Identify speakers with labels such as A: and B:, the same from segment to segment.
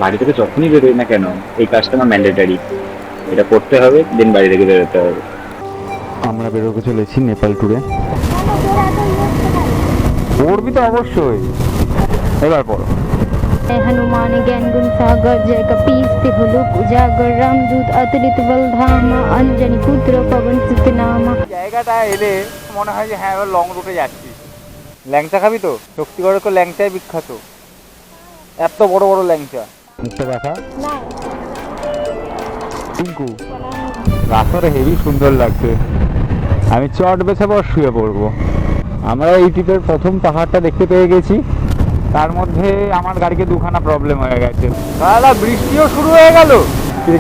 A: বাড়ি থেকে যখনই বেরোই না কেন এই কাজটা আমার ম্যান্ডেটারি। এটা করতে হবে, দেন বাড়ি থেকে বেরোতে হবে।
B: আমরা বেরোতে চলেছি নেপাল ট্যুরে। পড়বি তো অবশ্যই, এবার পড়ো।
C: हनुमान ज्ञान गुण सागर जय कपीस तिहुलुक उजागर रामदूत अतुलित बल धामा अंजनी पुत्र पवन सुत नामा।
B: জায়গাটা এলে মনে হয় যে হ্যাঁ এবার লং রুটে যাচ্ছি। ল্যাংচা খাবি তো? শক্তিগড়ের তো ল্যাংচাই বিখ্যাত, এত বড় বড় ল্যাংচা। মুখটা দেখা টিঙ্কু, রাস্তাটা হেভি সুন্দর লাগছে। আমি চট বেছে বস শুয়ে পড়বো। আমরা এই ট্রিপের প্রথম পাহাড়টা দেখতে পেয়ে গেছি, তার মধ্যে আমার গাড়িকে দুখানা প্রবলেম হয়ে গেছে। দাদা বৃষ্টিও শুরু হয়ে গেল।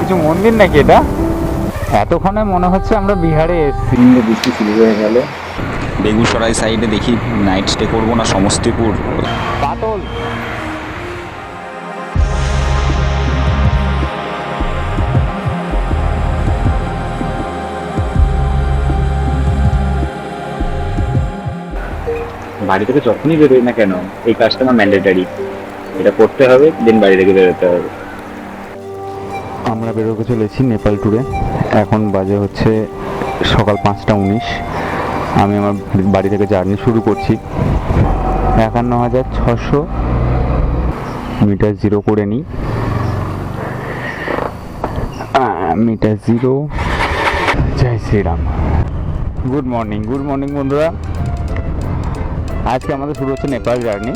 B: কিছু মন্দির নাকি এটা? এতক্ষণে মনে হচ্ছে আমরা বিহারে এসেছি।
A: বৃষ্টি শুরু হয়ে গেল।
D: বেগুসরাই সাইডে দেখি নাইট স্টে করবো না সমস্তিপুর।
B: পাতল
A: বাড়ি থেকে যখনই বেরোই না কেন এই কাজটা আমার ম্যান্ডেটারি। এটা করতে হবে, দেন বাড়ি থেকে বেরোতে হবে।
B: আমরা বেরোতে চলেছি নেপাল ট্যুরে। এখন বাজে হচ্ছে সকাল 5টা 19। আমি আমার বাড়ি থেকে জার্নি শুরু করছি। 51,600 মিটার জিরো করে নিই। Meter zero. Jai Shri Ram. Good morning বন্ধুরা। আজকে আমাদের শুরু হচ্ছে নেপাল জার্নি।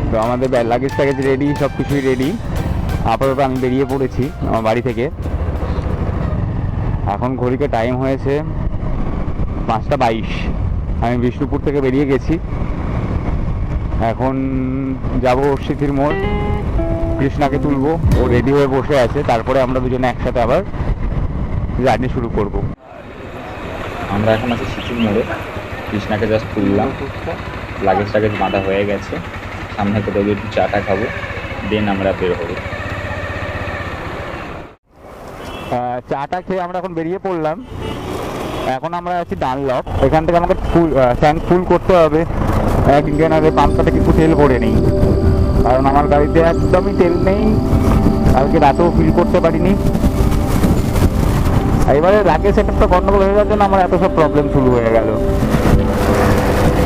B: তো আমাদের লাগেজ ট্যাগেজ রেডি, সব কিছুই রেডি। আপাতত আমি বেরিয়ে পড়েছি আমার বাড়ি থেকে। এখন ঘড়িতে টাইম হয়েছে 5টা 22। আমি বিষ্ণুপুর থেকে বেরিয়ে গেছি। এখন যাব সিথির মোড়, কৃষ্ণাকে তুলবো, ও রেডি হয়ে বসে আছে। তারপরে আমরা দুজনে একসাথে আবার জার্নি শুরু করব।
A: আমরা এখন আছি সিকিম মোড়ে। কৃষ্ণাকে জাস্ট তুললাম, লাগেজ টাগেজ বাঁধা হয়ে গেছে। সামনে কোথাও গিয়ে একটু চাটা খাবো, দেন আমরা বের হবো।
B: চাটা খেয়ে আমরা এখন বেরিয়ে পড়লাম। এখন আমরা আছি ডানলপ। এখান থেকে আমাকে ট্যাঙ্ক ফুল করতে হবে। একদিনের পাম্পটাতে কিছু তেল ভরে নিই, কারণ আমার গাড়িতে একদমই তেল নেই। কালকে রাতেও ফিল করতে পারিনি। এবারে রাকের সেটআপটা গন্ডগোল হয়ে যাওয়ার জন্য আমার এত সব প্রবলেম শুরু হয়ে গেল।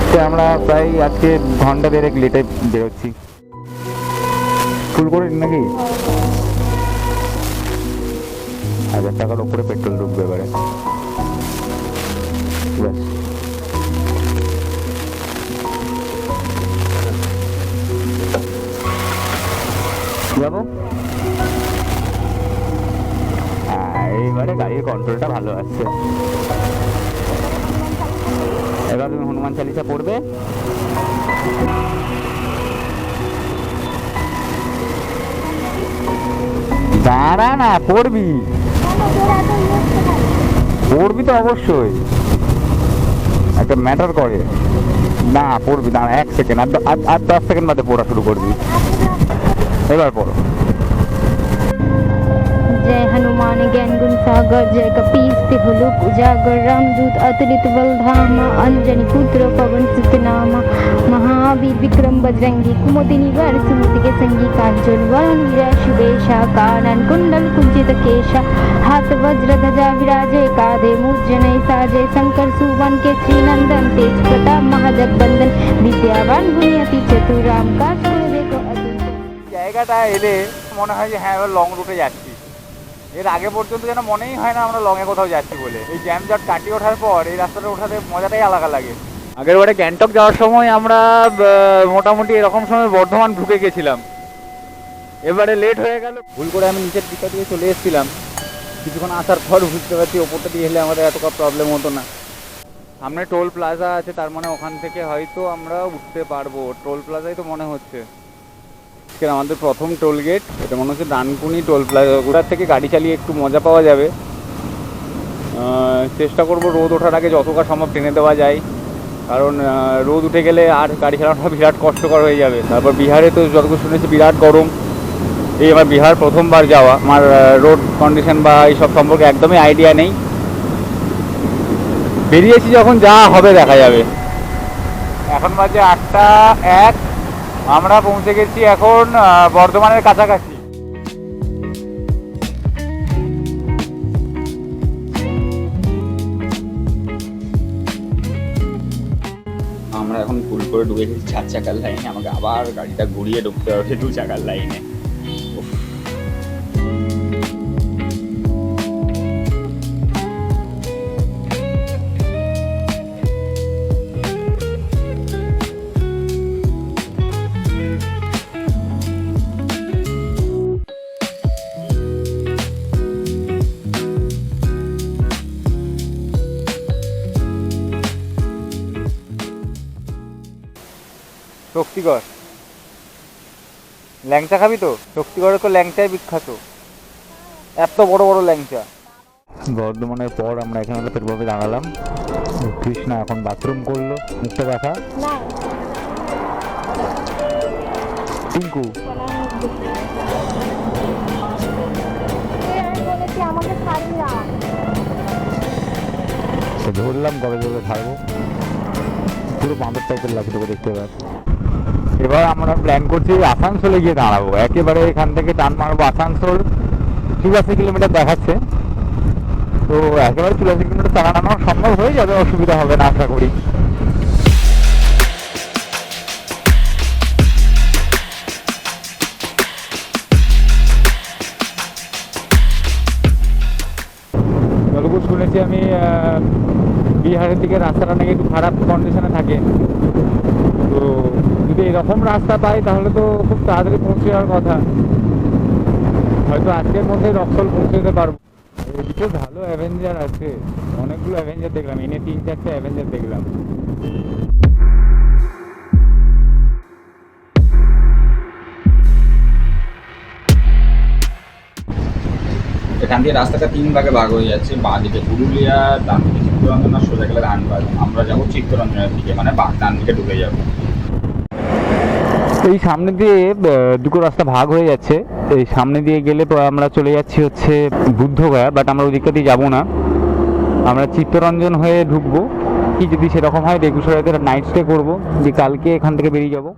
B: তো আমরা প্রায় আজকে ঘন্টা দেড়েক লেটে বেরোচ্ছি। ফুল করে নাকি 1000 টাকার উপরে পেট্রোল ঢুকবে এবারে। ব্যাস যাবো। এইবারে গাড়ির কন্ট্রোলটা ভালো আসছে। এবার তুমি হনুমান চালিসা পড়বে। দাঁড়া না, পড়বি তো অবশ্যই, একটা ম্যাটার করে না। পড়বি, দাঁড়া 1 সেকেন্ড, আর 10 সেকেন্ড বাদে পড়া শুরু করবি। এবার পড়ো।
C: जय हनुमान ज्ञान गुण सागर जय कपीस तिहुलुक उजागर रामदूत अतुलित बल धामा अंजनी पुत्र पवन सुत नामा। महावीर विक्रम बजरंगी कुमुदि निवार सुमति के संगी कांचन वरुण वीर शुभेशा कानन कुंडल कुंचित केशा हाथ वज्र ध्वजा विराजे कांधे मूर्ध जनेऊ साजे शंकर सुवन केसरी नंदन तेज प्रताप महाजगवंदन विद्यावान गुणी अति चतुर राम काज करे देखो अतुलित।
B: জায়গাটা এলে মনে হয় যে হ্যাঁ এবার লং রুটে যাচ্ছি। এর আগে পর্যন্ত যেন মনেই হয় না আমরা লংয়ে কোথাও যাচ্ছি বলে। এই জ্যামজট কাটিয়ে ওঠার পর এই রাস্তাটা ওঠাতে মজাটাই আলাদা লাগে। আগের বারে গ্যাংটক যাওয়ার সময় আমরা মোটামুটি এরকম সময় বর্ধমান ঢুকে গেছিলাম। এবারে লেট হয়ে গেল, ভুল করে আমি নিচের দিকটা দিয়ে চলে এসেছিলাম। কিছুক্ষণ আসার পর বুঝতে পারছি ওপরটা দিয়ে এলে আমাদের এতটা প্রবলেম হতো না। সামনে টোল প্লাজা আছে, তার মানে ওখান থেকে হয়তো আমরা উঠতে পারবো। টোল প্লাজাই তো মনে হচ্ছে আমাদের প্রথম টোল গেট। এটা মনে হচ্ছে ডানকুনি টোল প্লাজা। ওটার থেকে গাড়ি চালিয়ে একটু মজা পাওয়া যাবে। চেষ্টা করব রোদ ওঠার আগে যতটা সম্ভব টেনে দেওয়া যায়, কারণ রোদ উঠে গেলে আর গাড়ি চালানোটা বিরাট কষ্টকর হয়ে যাবে। তারপর বিহারে তো যতটুকু শুনেছি বিরাট গরম। এই আমার বিহার প্রথমবার যাওয়া, আমার রোড কন্ডিশন বা এইসব সম্পর্কে একদমই আইডিয়া নেই। বেরিয়েছি যখন, যা হবে দেখা যাবে। এখন বাজে 8টা 1। আমরা পৌঁছে গেছি এখন বর্ধমানের কাছাকাছি।
A: আমরা এখন ভুল করে ঢুকে গেছি 4 চাকার লাইনে, আমাকে আবার গাড়িটা ঘুরিয়ে ঢুকতে হবে 2 চাকার লাইনে।
B: শক্তিগড় ল্যাংচা খাবি তো? শক্তিগড়ে তো ল্যাংচাই বিখ্যাত, এত বড় বড় ল্যাংচা। বর্ধমানের পর আমরা এখানে পেটভাবে দাঁড়ালাম। কৃষ্ণা এখন বাথরুম করলো, মুখটা দেখা। টিঙ্কু ধরলাম, কবে কবে ছাড়বো, পুরো বাঁদর টাইপের লাগছে তোকে দেখতে পাচ্ছি। এবার আমরা প্ল্যান করছি আসানসোলে গিয়ে দাঁড়াবো, একেবারে এখান থেকে টান মারবো আসানসোল। 84 কিলোমিটার দেখাচ্ছে, তো একেবারে 84 কিলোমিটার চালানো সম্ভব হয়ে যাবে, অসুবিধা হবে না আশা করি। যতটুকু শুনেছি আমি বিহারের দিকে রাস্তাটা নাকি একটু খারাপ কন্ডিশনে থাকে, তো যদি এরকম রাস্তা পাই তাহলে তো খুব তাড়াতাড়ি পৌঁছে যাওয়ার কথা। হয়তো আজকের মধ্যে রক্সল পৌঁছে যেতে পারবো। এদিকে ভালো অ্যাভেঞ্জার আছে, অনেকগুলো অ্যাভেঞ্জার দেখলাম, এনে 3-4টে অ্যাভেঞ্জার দেখলাম।
A: এখান দিয়ে রাস্তাটা 3 ভাগে ভাগ হয়ে যাচ্ছে, বাঁ দিকে পুরুলিয়া, ডান দিকে চিত্তরঞ্জন, আর সোজা গেলে ধানবাদ। আমরা যাবো চিত্তরঞ্জনের দিকে, মানে ডান দিকে ঢুকে যাবো।
B: এই সামনে দিয়ে দুটো রাস্তা ভাগ হয়ে যাচ্ছে, এই সামনে দিয়ে গেলে আমরা চলে যাচ্ছি হচ্ছে বুদ্ধগয়া, বাট আমরা ওই দিকটা দিয়ে যাবো না, আমরা চিত্তরঞ্জন হয়ে ঢুকবো। কি যদি সেরকম হয় বেগুসরাইতে নাইট স্টে করবো, যে কালকে এখান থেকে বেরিয়ে যাবো।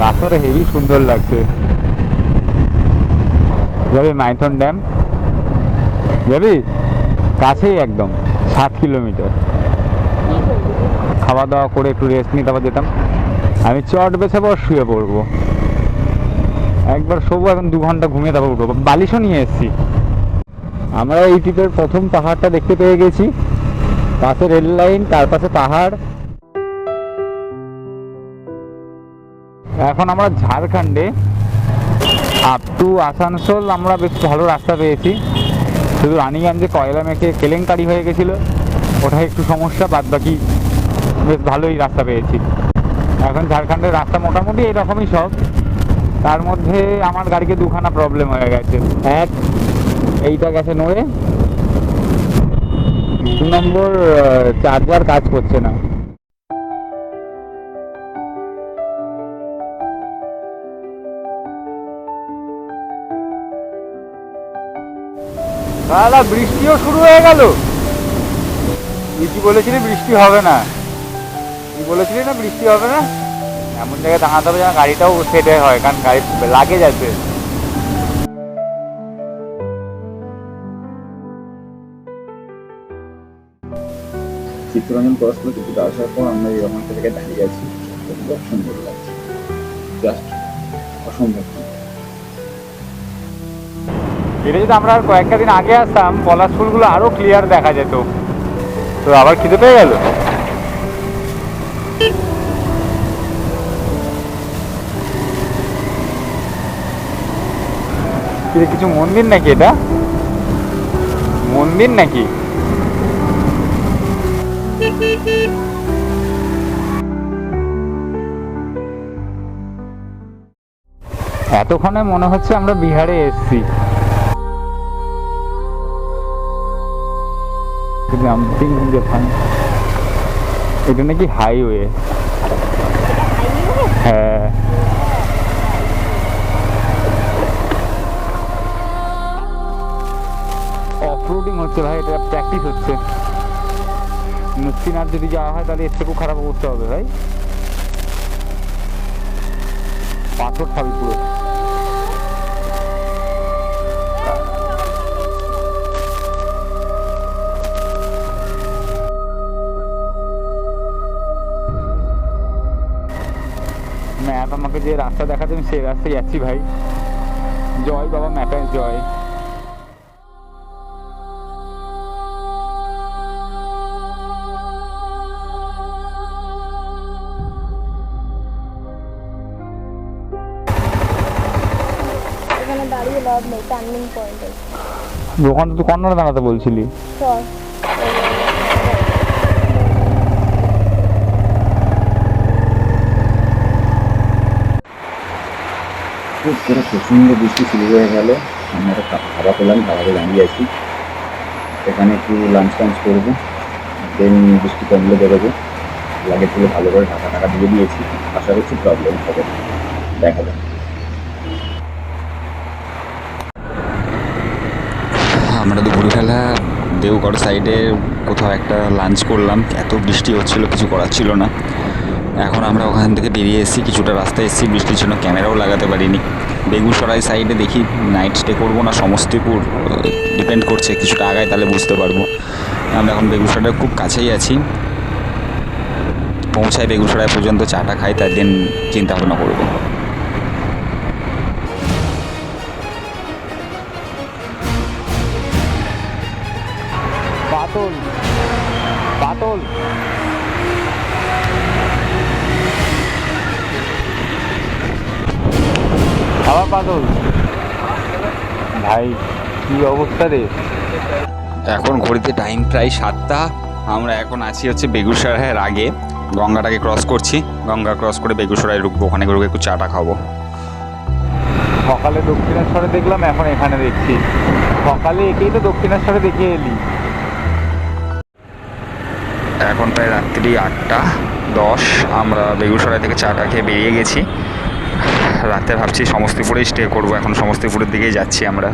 B: রাস্তাটা হেভি সুন্দর লাগছে। যাবি মাইথন ড্যাম? যাবি? কাছেই একদম 7 কিলোমিটার। খাওয়া দাওয়া করে একটু রেস্ট নিতে আবার যেতাম। আমি চট বেছে পর শুয়ে পড়বো, একবার শোবো, এখন 2 ঘন্টা ঘুমিয়ে তারপর উঠবো। বালিশও নিয়ে এসেছি। আমরা এই ট্রিপের প্রথম পাহাড়টা দেখতে পেয়ে গেছি, পাশে রেল লাইন, তার পাশে পাহাড়। এখন আমরা ঝাড়খণ্ডে আপ টু আসানসোল আমরা বেশ ভালো রাস্তা পেয়েছি, শুধু রানীগঞ্জে কয়লা মেখে কেলেঙ্কারি হয়ে গেছিলো, ওটাই একটু সমস্যা, বাদ বাকি বেশ ভালোই রাস্তা পেয়েছি। এখন ঝাড়খণ্ডের রাস্তা মোটামুটি এইরকমই সব, তার মধ্যে আমার গাড়িকে 2খানা প্রবলেম হয়ে গেছে। এক, এইটা গেছে নড়ে, 2 নম্বর চার্জার কাজ করছে না। তাহলে বৃষ্টিও শুরু হয়ে গেল। তুই কি বলেছিলি বৃষ্টি হবে না? তুই বলেছিলি না বৃষ্টি হবে না? এমন জায়গায় দাঁড়াতে হবে যেন গাড়িটাও সেট হয়, কারণ গাড়ি লাগে যাচ্ছে।
A: চিত্তরঞ্জন ক্রস করে কিছুটা আসার পর আমরা এরকম একটা জায়গায় দাঁড়িয়ে আছি, খুব সুন্দর লাগছে, জাস্ট অসম্ভব।
B: এটা যদি আমরা আর কয়েকটা দিন আগে আসতাম, পলাশ ফুলগুলো আরো ক্লিয়ার দেখা যেত। তো আবার খিদে পেয়ে গেল। কিছু মন্দির নাকি? এটা মন্দির নাকি? এতক্ষণে মনে হচ্ছে আমরা বিহারে এসেছি। এটা নাকি হাইওয়ে। হ্যাঁ, অফরোডিং হচ্ছে ভাই, এটা প্র্যাকটিস হচ্ছে। মুক্তিনাথ যদি যাওয়া হয় তাহলে এর থেকেও খারাপ অবস্থা হবে ভাই, পাথর খাবি পুরো। ম্যাপ আমাকে যে রাস্তা দেখাতে আমি সেই রাস্তায় যাচ্ছি ভাই। জয় বাবা, ম্যাপের জয়।
C: এখানে দাঁড়িয়ে লাভ নেই, টার্নিং পয়েন্ট আছে।
B: ওখানে তো কর্নারে দাঁড়াতে বলছিলি।
C: চল
A: খুব করে প্রচণ্ড বৃষ্টি শুরু হয়ে গেল। আমরা একটা খাবার পেলাম, খাবারে দাঁড়িয়ে আছি। এখানে একটু লাঞ্চ টাঞ্চ করবো, দেন বৃষ্টি কমলে বেরোবো। লাগেজগুলো ভালো করে ঢাকা ঢাকা দিয়ে দিয়েছি, আশা করছি প্রবলেম হবে না। দেখা যাক।
D: আমরা দুপুরবেলা দেওঘর সাইডে কোথাও একটা লাঞ্চ করলাম, এত বৃষ্টি হচ্ছিল কিছু করার ছিল না। এখন আমরা ওখান থেকে বেরিয়ে এসেছি, কিছুটা রাস্তায় এসেছি, বৃষ্টির জন্য ক্যামেরাও লাগাতে পারিনি। বেগুসরাই সাইডে দেখি নাইট স্টে করবো না সমস্তিপুর, ডিপেন্ড করছে, কিছুটা আগায় তাহলে বুঝতে পারবো। আমরা এখন বেগুসরাইয়ের খুব কাছেই আছি, পৌঁছায় বেগুসরাই পর্যন্ত চাটা খাই, তার দিন চিন্তা ভাবনা করবো।
B: পাতল পাতল আবার পাতল ভাই, কি অবস্থা রে।
D: এখন ঘড়িতে টাইম প্রায় 7টা। আমরা এখন আছি হচ্ছে বেগুসরাইয়ের আগে, গঙ্গাটাকে ক্রস করছি। গঙ্গা ক্রস করে বেগুসরাই ঢুকবো, ওখানে গিয়ে একটু চাটা খাবো।
B: সকালে দক্ষিণেশ্বরে দেখলাম, এখন এখানে দেখছি। সকালে একেই তো দক্ষিণেশ্বরে দেখে এলি।
D: এখন প্রায় রাত্রি 8:10। আমরা বেগুসরাই থেকে চাটা খেয়ে বেরিয়ে গেছি। রাতে ভাবছি সমস্তিপুরেই স্টে করবো, এখন সমস্তিপুরের দিকেই যাচ্ছি আমরা।